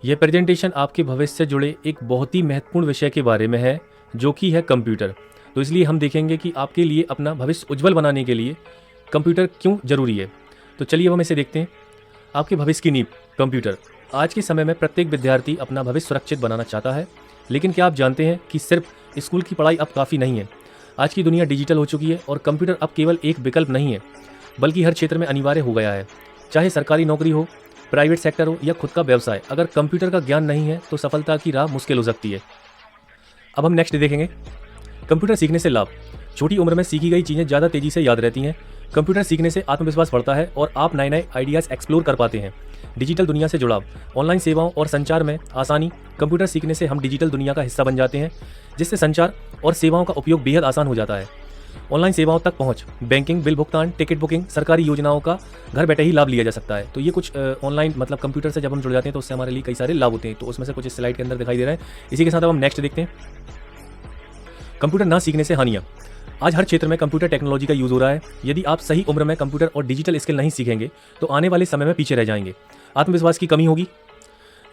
यह प्रेजेंटेशन आपके भविष्य से जुड़े एक बहुत ही महत्वपूर्ण विषय के बारे में है, जो कि है कंप्यूटर। तो इसलिए हम देखेंगे कि आपके लिए अपना भविष्य उज्जवल बनाने के लिए कंप्यूटर क्यों ज़रूरी है। तो चलिए हम इसे देखते हैं। आपके भविष्य की नींव कंप्यूटर। आज के समय में प्रत्येक विद्यार्थी अपना भविष्य सुरक्षित बनाना चाहता है, लेकिन क्या आप जानते हैं कि सिर्फ स्कूल की पढ़ाई अब काफ़ी नहीं है। आज की दुनिया डिजिटल हो चुकी है और कंप्यूटर अब केवल एक विकल्प नहीं है, बल्कि हर क्षेत्र में अनिवार्य हो गया है। चाहे सरकारी नौकरी हो, प्राइवेट सेक्टर हो या खुद का व्यवसाय, अगर कंप्यूटर का ज्ञान नहीं है तो सफलता की राह मुश्किल हो सकती है। अब हम नेक्स्ट देखेंगे कंप्यूटर सीखने से लाभ। छोटी उम्र में सीखी गई चीज़ें ज़्यादा तेज़ी से याद रहती हैं। कंप्यूटर सीखने से आत्मविश्वास बढ़ता है और आप नए नए आइडियाज़ एक्सप्लोर कर पाते हैं। डिजिटल दुनिया से जुड़ाव। ऑनलाइन सेवाओं और संचार में आसानी। कंप्यूटर सीखने से हम डिजिटल दुनिया का हिस्सा बन जाते हैं, जिससे संचार और सेवाओं का उपयोग बेहद आसान हो जाता है। ऑनलाइन सेवाओं तक पहुंच। बैंकिंग, बिल भुगतान, टिकट बुकिंग, सरकारी योजनाओं का घर बैठे ही लाभ लिया जा सकता है। तो ये कुछ ऑनलाइन मतलब कंप्यूटर से जब हम जुड़ जाते हैं तो उससे हमारे लिए कई सारे लाभ होते हैं। तो उसमें से कुछ इस स्लाइड के अंदर दिखाई दे रहे हैं। इसी के साथ अब हम नेक्स्ट देखते हैं कंप्यूटर ना सीखने से हानियाँ। आज हर क्षेत्र में कंप्यूटर टेक्नोलॉजी का यूज़ हो रहा है। यदि आप सही उम्र में कंप्यूटर और डिजिटल स्किल नहीं सीखेंगे तो आने वाले समय में पीछे रह जाएंगे। आत्मविश्वास की कमी होगी।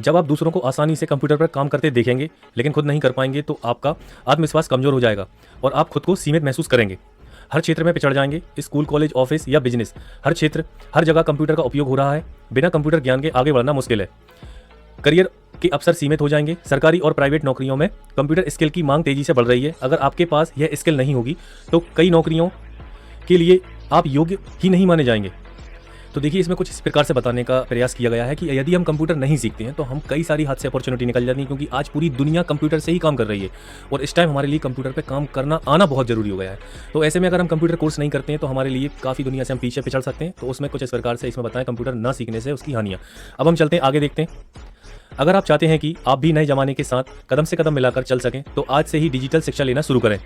जब आप दूसरों को आसानी से कंप्यूटर पर काम करते देखेंगे लेकिन खुद नहीं कर पाएंगे तो आपका आत्मविश्वास कमजोर हो जाएगा और आप खुद को सीमित महसूस करेंगे। हर क्षेत्र में पिछड़ जाएंगे। स्कूल, कॉलेज, ऑफिस या बिजनेस, हर क्षेत्र, हर जगह कंप्यूटर का उपयोग हो रहा है। बिना कंप्यूटर ज्ञान के आगे बढ़ना मुश्किल है। करियर के अवसर सीमित हो जाएंगे। सरकारी और प्राइवेट नौकरियों में कंप्यूटर स्किल की मांग तेजी से बढ़ रही है। अगर आपके पास यह स्किल नहीं होगी तो कई नौकरियों के लिए आप योग्य ही नहीं माने जाएंगे। तो देखिए, इसमें कुछ इस प्रकार से बताने का प्रयास किया गया है कि यदि हम कंप्यूटर नहीं सीखते हैं तो हम कई सारी हाथ से अपॉर्चुनिटी निकल जाती है, क्योंकि आज पूरी दुनिया कंप्यूटर से ही काम कर रही है और इस टाइम हमारे लिए कंप्यूटर पे काम करना आना बहुत ज़रूरी हो गया है। तो ऐसे में अगर हम कंप्यूटर कोर्स नहीं करते हैं तो हमारे लिए काफ़ी दुनिया से हम पीछे पिछड़ सकते हैं। तो उसमें कुछ इस प्रकार से इसमें बताएं कंप्यूटर ना सीखने से उसकी हानियाँ। अब हम चलते हैं आगे, देखते हैं। अगर आप चाहते हैं कि आप भी नए जमाने के साथ कदम से कदम मिलाकर चल सकें तो आज से ही डिजिटल शिक्षा लेना शुरू करें।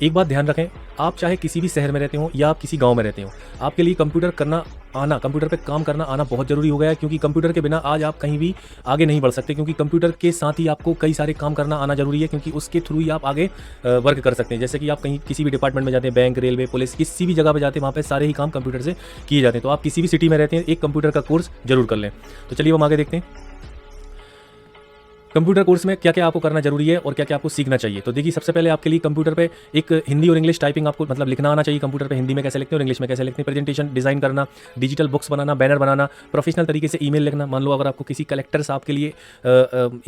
एक बात ध्यान रखें, आप चाहे किसी भी शहर में रहते हो या आप किसी गांव में रहते हो, आपके लिए कंप्यूटर पे काम करना आना बहुत ज़रूरी हो गया है, क्योंकि कंप्यूटर के बिना आज आप कहीं भी आगे नहीं बढ़ सकते। क्योंकि कंप्यूटर के साथ ही आपको कई सारे काम करना आना ज़रूरी है, क्योंकि उसके थ्रू ही आप आगे वर्क कर सकते हैं। जैसे कि आप कहीं किसी भी डिपार्टमेंट में जाते हैं, बैंक, रेलवे, पुलिस, किसी भी जगह पर जाते हैं, वहाँ पर सारे ही काम कंप्यूटर से किए जाते हैं। तो आप किसी भी सिटी में रहते हैं, एक कंप्यूटर का कोर्स जरूर कर लें। तो चलिए हम आगे देखते हैं कंप्यूटर कोर्स में क्या क्या आपको करना जरूरी है और क्या क्या आपको सीखना चाहिए। तो देखिए, सबसे पहले आपके लिए कंप्यूटर पे एक हिंदी और इंग्लिश टाइपिंग आपको मतलब लिखना आना चाहिए। कंप्यूटर पे हिंदी में कैसे लिखते हैं और इंग्लिश में कैसे लिखते हैं। प्रेजेंटेशन डिजाइन करना, डिजिटल बुक्स बनाना, बैनर बनाना, प्रोफेशनल तरीके से ईमेल लिखना। मान लो अगर आपको किसी कलेक्टर साहब के लिए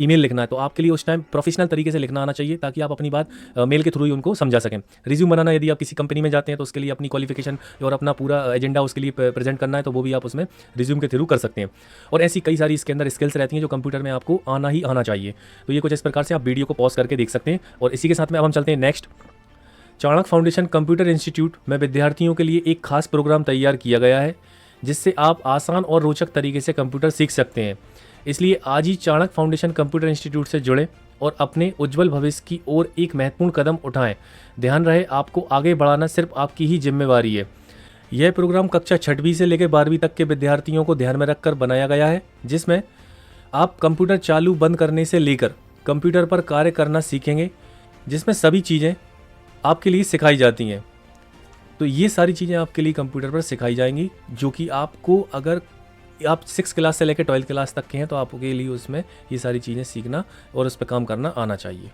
ईमेल लिखना है तो आपके लिए उस टाइम प्रोफेशनल तरीके से लिखना आना चाहिए, ताकि आप अपनी बात मेल के थ्रू ही उनको समझा सकें। रिज्यूम बनाना, यदि आप किसी कंपनी में जाते हैं तो उसके लिए अपनी क्वालिफिकेशन और अपना पूरा एजेंडा उसके लिए प्रेजेंट करना है तो वो भी आप उसमें रिज्यूम के थ्रू कर सकते हैं। और ऐसी कई सारी इसके अंदर स्किल्स रहती हैं जो कंप्यूटर में आपको आना ही आना चाहिए। तो ये कुछ इस प्रकार से आप वीडियो को पॉज करके देख सकते हैं। और इसी के साथ में अब हम चलते हैं next. Chanakya foundation computer institute में विद्यार्थियों के लिए एक खास प्रोग्राम तैयार किया गया है, जिससे आप आसान और रोचक तरीके से कंप्यूटर सीख सकते हैं। इसलिए आज ही चाणक्य फाउंडेशन कंप्यूटर इंस्टीट्यूट से जुड़ें और अपने उज्जवल भविष्य की ओर एक महत्वपूर्ण कदम उठाएं। ध्यान रहे, आपको आगे बढ़ाना सिर्फ आपकी ही जिम्मेवारी है। यह प्रोग्राम कक्षा 6वीं से लेकर 12वीं तक के विद्यार्थियों को ध्यान में रखकर बनाया गया है, जिसमें आप कंप्यूटर चालू बंद करने से लेकर कंप्यूटर पर कार्य करना सीखेंगे, जिसमें सभी चीज़ें आपके लिए सिखाई जाती हैं। तो ये सारी चीज़ें आपके लिए कंप्यूटर पर सिखाई जाएंगी, जो कि आपको, अगर आप 6 क्लास से लेकर 12वीं क्लास तक के हैं तो आपके लिए उसमें ये सारी चीज़ें सीखना और उस पर काम करना आना चाहिए।